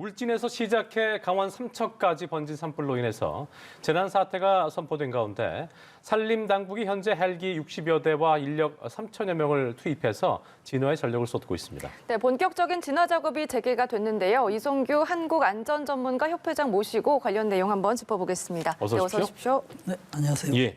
울진에서 시작해 강원 삼척까지 번진 산불로 인해서 재난 사태가 선포된 가운데 산림당국이 현재 헬기 60여 대와 인력 3천여 명을 투입해서 진화에 전력을 쏟고 있습니다. 네, 본격적인 진화 작업이 재개가 됐는데요. 이성규 한국안전전문가 협회장 모시고 관련 내용 한번 짚어보겠습니다. 어서 오십시오. 네, 안녕하세요. 예.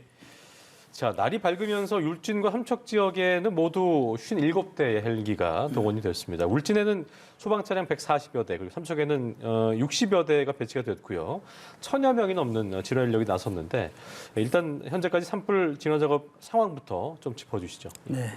자, 날이 밝으면서 울진과 함척 지역에는 모두 57대의 헬기가 동원이 됐습니다. 울진에는 소방 차량 140여 대, 그리고 삼척에는 60여 대가 배치가 됐고요. 1000여 명이 넘는 진화 인력이 나섰는데 일단 현재까지 산불 진화 작업 상황부터 좀 짚어주시죠. 네.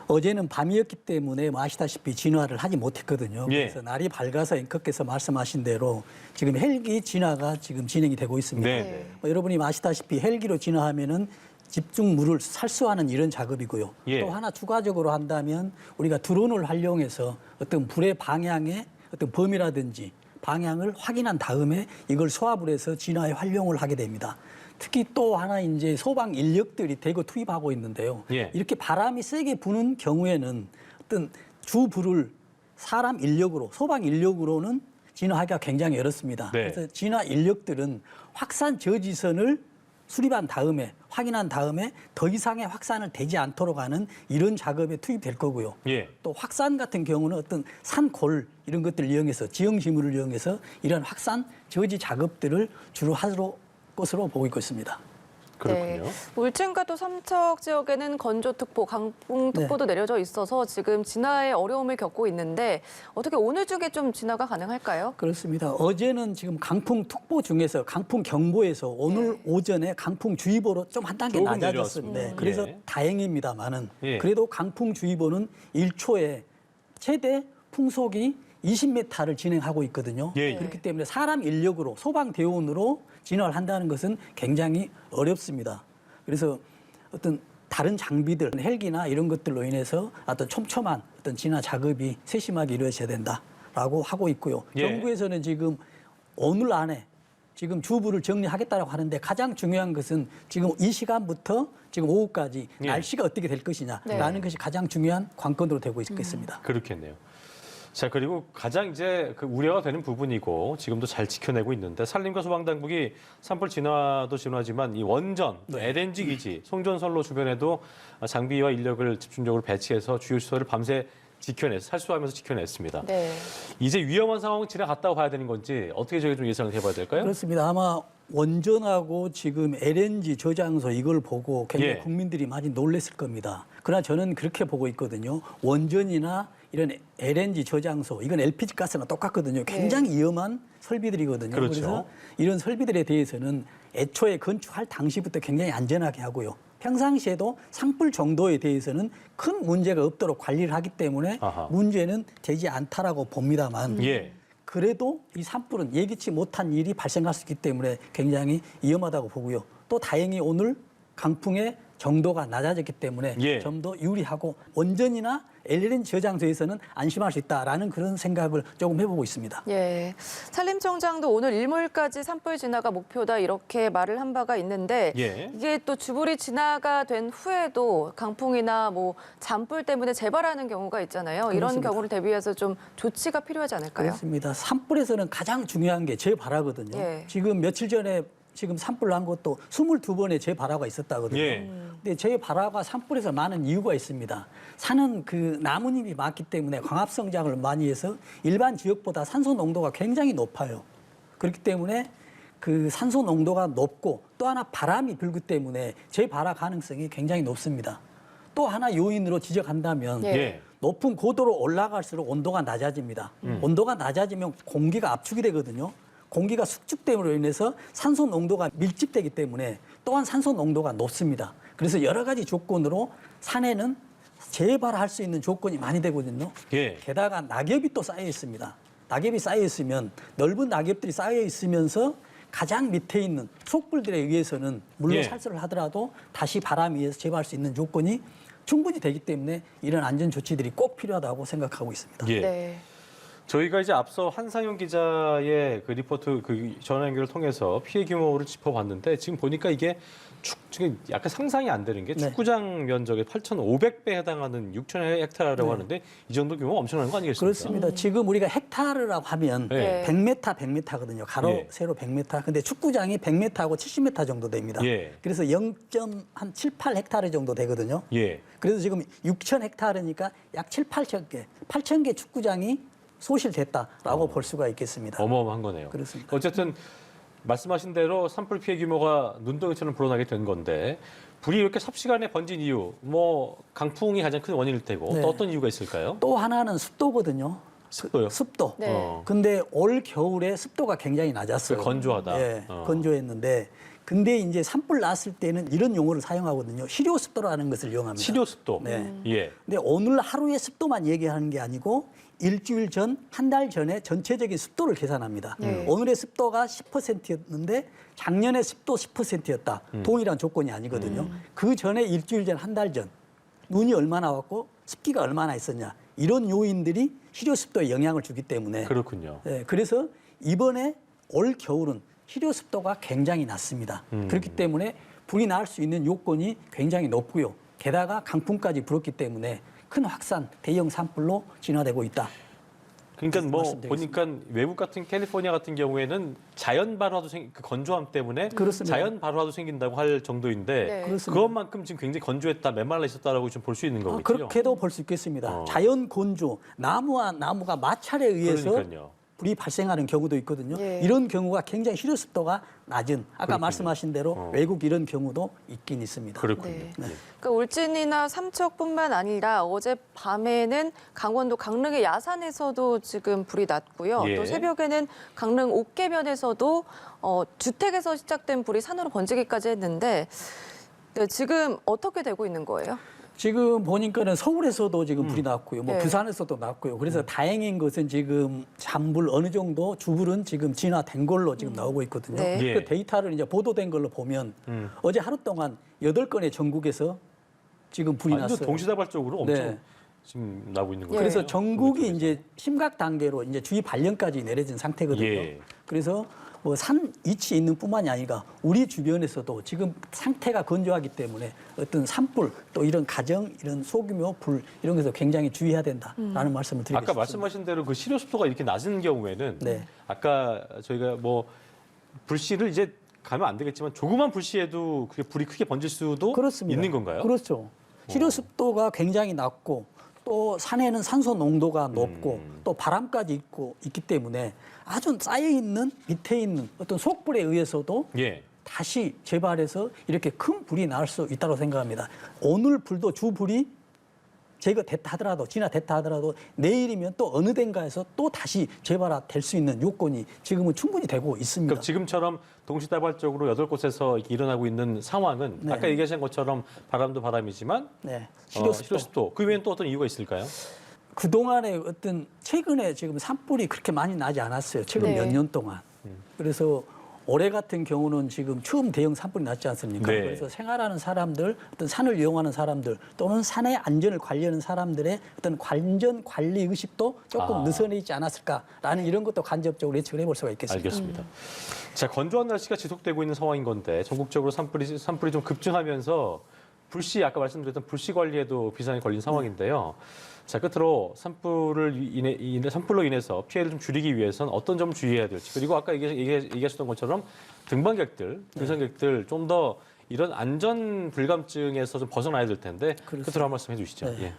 어제는 밤이었기 때문에 아시다시피 진화를 하지 못했거든요. 예. 그래서 날이 밝아서 앵커께서 말씀하신 대로 지금 헬기 진화가 지금 진행이 되고 있습니다. 네. 여러분이 아시다시피 헬기로 진화하면은 집중물을 살수하는 이런 작업이고요. 예. 또 하나 추가적으로 한다면 우리가 드론을 활용해서 어떤 불의 방향의 어떤 범위라든지 방향을 확인한 다음에 이걸 소화을 해서 진화에 활용을 하게 됩니다. 특히 또 하나 이제 소방 인력들이 대거 투입하고 있는데요. 예. 이렇게 바람이 세게 부는 경우에는 어떤 주불을 사람 인력으로 소방 인력으로는 진화하기가 굉장히 어렵습니다. 네. 그래서 진화 인력들은 확산 저지선을 수립한 다음에 확인한 다음에 더 이상의 확산을 되지 않도록 하는 이런 작업에 투입될 거고요. 예. 또 확산 같은 경우는 어떤 산골 이런 것들을 이용해서 지형지물을 이용해서 이런 확산 저지 작업들을 주로 할 것으로 보고 있습니다. 그렇군요. 네. 울진과 또 삼척 지역에는 건조특보, 강풍특보도 내려져 있어서 지금 진화에 어려움을 겪고 있는데 어떻게 오늘 중에 좀 진화가 가능할까요? 그렇습니다. 어제는 지금 강풍특보 중에서 강풍경보에서 오늘 오전에 강풍주의보로 좀 한 단계 조금 낮아졌습니다. 내려왔습니다. 그래서 예. 다행입니다만은 예. 그래도 강풍주의보는 1초에 최대 풍속이 20m를 진행하고 있거든요. 예, 예. 그렇기 때문에 사람 인력으로 소방대원으로 진화를 한다는 것은 굉장히 어렵습니다. 그래서 어떤 다른 장비들, 헬기나 이런 것들로 인해서 어떤 촘촘한 어떤 진화 작업이 세심하게 이루어져야 된다라고 하고 있고요. 예. 정부에서는 지금 오늘 안에 지금 주부를 정리하겠다고 하는데 가장 중요한 것은 지금 이 시간부터 지금 오후까지 예. 날씨가 어떻게 될 것이냐라는 네. 것이 가장 중요한 관건으로 되고 있겠습니다. 그렇겠네요. 자, 그리고 가장 이제 그 우려가 되는 부분이고 지금도 잘 지켜내고 있는데 산림과 소방당국이 산불 진화도 진화지만 이 원전, LNG 기지, 송전선로 주변에도 장비와 인력을 집중적으로 배치해서 주요 시설을 밤새 살수하면서 지켜냈습니다. 네. 이제 위험한 상황은 지나갔다고 봐야 되는 건지 어떻게 저희 좀 예상을 해봐야 될까요? 그렇습니다. 아마 원전하고 지금 LNG 저장소 이걸 보고 굉장히 예. 국민들이 많이 놀랐을 겁니다. 그러나 저는 그렇게 보고 있거든요. 원전이나 이런 LNG 저장소, 이건 LPG 가스나 똑같거든요. 굉장히 위험한 설비들이거든요. 그렇죠. 그래서 이런 설비들에 대해서는 애초에 건축할 당시부터 굉장히 안전하게 하고요. 평상시에도 산불 정도에 대해서는 큰 문제가 없도록 관리를 하기 때문에 아하. 문제는 되지 않다라고 봅니다만 예. 그래도 이 산불은 예기치 못한 일이 발생할 수 있기 때문에 굉장히 위험하다고 보고요. 또 다행히 오늘 강풍의 정도가 낮아졌기 때문에 예. 좀 더 유리하고 원전이나 LNG 저장소에서는 안심할 수 있다라는 그런 생각을 조금 해보고 있습니다. 예. 산림청장도 오늘 일몰까지 산불 진화가 목표다 이렇게 말을 한 바가 있는데 예. 이게 또 주불이 진화가 된 후에도 강풍이나 뭐 잔불 때문에 재발하는 경우가 있잖아요. 이런 그렇습니다. 경우를 대비해서 좀 조치가 필요하지 않을까요? 그렇습니다. 산불에서는 가장 중요한 게 재발화거든요. 예. 지금 며칠 전에 지금 산불 난 것도 22번의 재발화가 있었다거든요. 예. 근데 재발화가 산불에서 많은 이유가 있습니다. 산은 그 나뭇잎이 많기 때문에 광합 성장을 많이 해서 일반 지역보다 산소 농도가 굉장히 높아요. 그렇기 때문에 그 산소 농도가 높고 또 하나 바람이 불기 때문에 재발화 가능성이 굉장히 높습니다. 또 하나 요인으로 지적한다면 예. 예. 높은 고도로 올라갈수록 온도가 낮아집니다. 온도가 낮아지면 공기가 압축이 되거든요. 공기가 숙축됨으로 인해서 산소 농도가 밀집되기 때문에 또한 산소 농도가 높습니다. 그래서 여러 가지 조건으로 산에는 재발할 수 있는 조건이 많이 되거든요. 예. 게다가 낙엽이 또 쌓여 있습니다. 낙엽이 쌓여 있으면 넓은 낙엽들이 쌓여 있으면서 가장 밑에 있는 속불들에 의해서는 물론 예. 살수를 하더라도 다시 바람에 의해서 재발할 수 있는 조건이 충분히 되기 때문에 이런 안전 조치들이 꼭 필요하다고 생각하고 있습니다. 예. 네. 저희가 이제 앞서 한상현 기자의 그 리포트 그 전화 연결을 통해서 피해 규모를 짚어봤는데 지금 보니까 이게 지금 약간 상상이 안 되는 게 네. 축구장 면적의 8,500배에 해당하는 6,000헥타르라고 네. 하는데 이 정도 규모가 엄청난 거 아니겠습니까? 그렇습니다. 지금 우리가 헥타르라고 하면 네. 100m거든요. 가로 예. 세로 100m. 근데 축구장이 100m하고 70m 정도 됩니다. 예. 그래서 0.78 헥타르 정도 되거든요. 예. 그래서 지금 6천 헥타르니까 약 7, 8천 개, 8천 개 축구장이 소실됐다라고 볼 수가 있겠습니다. 어마어마한 거네요. 그렇습니다. 어쨌든 말씀하신 대로 산불 피해 규모가 눈덩이처럼 불어나게 된 건데 불이 이렇게 삽시간에 번진 이유, 뭐 강풍이 가장 큰 원인일 테고 네. 또 어떤 이유가 있을까요? 또 하나는 습도거든요. 습도요? 습도. 네. 근데 올 겨울에 습도가 굉장히 낮았어요. 건조하다. 예, 건조했는데 근데 이제 산불 났을 때는 이런 용어를 사용하거든요. 실효 습도라는 것을 이용합니다. 치료 습도. 네. 예. 근데 오늘 하루의 습도만 얘기하는 게 아니고 일주일 전, 한 달 전에 전체적인 습도를 계산합니다. 오늘의 습도가 10%였는데 작년에 습도 10%였다. 동일한 조건이 아니거든요. 그 전에 일주일 전, 한 달 전 눈이 얼마나 왔고 습기가 얼마나 있었냐. 이런 요인들이 실효 습도에 영향을 주기 때문에 그렇군요. 그래서 이번에 올 겨울은 실효 습도가 굉장히 낮습니다. 그렇기 때문에 불이 날 수 있는 요건이 굉장히 높고요. 게다가 강풍까지 불었기 때문에 큰 확산, 대형 산불로 진화되고 있다. 그러니까 뭐 말씀드리겠습니다. 보니까 외국 같은 캘리포니아 같은 경우에는 자연 발화도 그 건조함 때문에 그렇습니다. 자연 발화도 생긴다고 할 정도인데 네. 그렇습니다. 그것만큼 지금 굉장히 건조했다, 메말라 있었다라고 좀 볼 수 있는 거겠죠. 그렇게도 볼 수 있겠습니다. 자연 건조, 나무와 나무가 마찰에 의해서 그러니까요. 불이 발생하는 경우도 있거든요. 예. 이런 경우가 굉장히 실효 습도가 낮은 아까 그렇군요. 말씀하신 대로 외국 이런 경우도 있긴 있습니다. 그렇군요. 네. 예. 그러니까 울진이나 삼척뿐만 아니라 어제 밤에는 강원도 강릉의 야산에서도 지금 불이 났고요. 예. 또 새벽에는 강릉 옥계변에서도 주택에서 시작된 불이 산으로 번지기까지 했는데 네, 지금 어떻게 되고 있는 거예요? 지금 보니까는 서울에서도 지금 불이 났고요. 뭐 네. 부산에서도 났고요. 그래서 다행인 것은 지금 잔불 어느 정도 주불은 지금 진화된 걸로 지금 나오고 있거든요. 네. 예. 그 데이터를 이제 보도된 걸로 보면 어제 하루 동안 8건의 전국에서 지금 불이 완전 났어요. 동시다발적으로 엄청 네. 지금 나고 있는 거죠. 예. 그래서 전국이 이제 심각 단계로 이제 주의 발령까지 내려진 상태거든요. 예. 그래서 뭐 산 위치에 있는 뿐만이 아니라 우리 주변에서도 지금 상태가 건조하기 때문에 어떤 산불 또 이런 가정 이런 소규모 불 이런 것에서 굉장히 주의해야 된다라는 말씀을 드리고 아까 싶습니다. 말씀하신 대로 그 실효 습도가 이렇게 낮은 경우에는 네. 아까 저희가 뭐 불씨를 이제 가면 안 되겠지만 조그만 불씨에도 그게 불이 크게 번질 수도 그렇습니다. 있는 건가요? 그렇죠. 실효 습도가 굉장히 낮고 또 산에는 산소 농도가 높고 또 바람까지 있기 때문에 아주 쌓여 있는 밑에 있는 어떤 속불에 의해서도 예. 다시 재발해서 이렇게 큰 불이 날 수 있다고 생각합니다. 오늘 불도 주불이 제거됐다 하더라도 진화됐다 하더라도 내일이면 또 어느 덴가에서 또 다시 재발될 수 있는 요건이 지금은 충분히 되고 있습니다. 그럼 지금처럼 동시다발적으로 8곳에서 일어나고 있는 상황은 네. 아까 얘기하신 것처럼 바람도 바람이지만 네, 실효 실효 습도. 습도 그 외에는 또 어떤 이유가 있을까요? 그동안에 어떤 최근에 지금 산불이 그렇게 많이 나지 않았어요. 최근 네. 몇 년 동안. 그래서 올해 같은 경우는 지금 처음 대형 산불이 났지 않습니까? 네. 그래서 생활하는 사람들, 어떤 산을 이용하는 사람들 또는 산의 안전을 관리하는 사람들의 어떤 관전 관리 의식도 조금 느슨해지지 않았을까라는 이런 것도 간접적으로 예측을 해볼 수가 있겠습니다. 알겠습니다. 자, 건조한 날씨가 지속되고 있는 상황인 건데 전국적으로 산불이 좀 급증하면서 불씨 아까 말씀드렸던 불씨 관리에도 비상이 걸린 상황인데요. 자, 끝으로 산불로 인해서 피해를 좀 줄이기 위해서는 어떤 점을 주의해야 될지 그리고 아까 얘기하셨던 것처럼 등반객들, 등산객들 좀 더 이런 안전 불감증에서 좀 벗어나야 될 텐데 끝으로 한 말씀 해주시죠. 네. 예.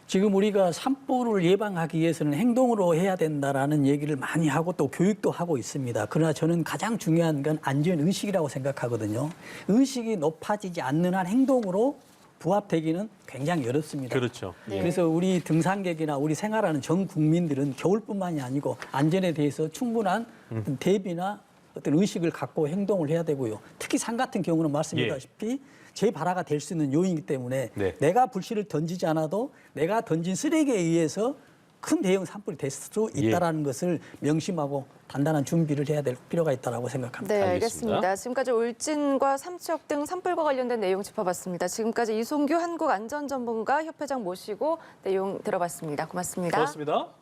지금 우리가 산불을 예방하기 위해서는 행동으로 해야 된다라는 얘기를 많이 하고 또 교육도 하고 있습니다. 그러나 저는 가장 중요한 건 안전의식이라고 생각하거든요. 의식이 높아지지 않는 한 행동으로 부합되기는 굉장히 어렵습니다. 그렇죠. 네. 그래서 우리 등산객이나 우리 생활하는 전 국민들은 겨울뿐만이 아니고 안전에 대해서 충분한 어떤 대비나 어떤 의식을 갖고 행동을 해야 되고요. 특히 산 같은 경우는 말씀드렸다시피 재발화가 될 수 있는 요인이기 때문에 네. 내가 불씨를 던지지 않아도 내가 던진 쓰레기에 의해서 큰 대형 산불이 될 수 있다는 것을 명심하고 단단한 준비를 해야 될 필요가 있다고 생각합니다. 네, 알겠습니다. 알겠습니다. 지금까지 울진과 삼척 등 산불과 관련된 내용 짚어봤습니다. 지금까지 이송규 한국안전전문가 협회장 모시고 내용 들어봤습니다. 고맙습니다. 고맙습니다.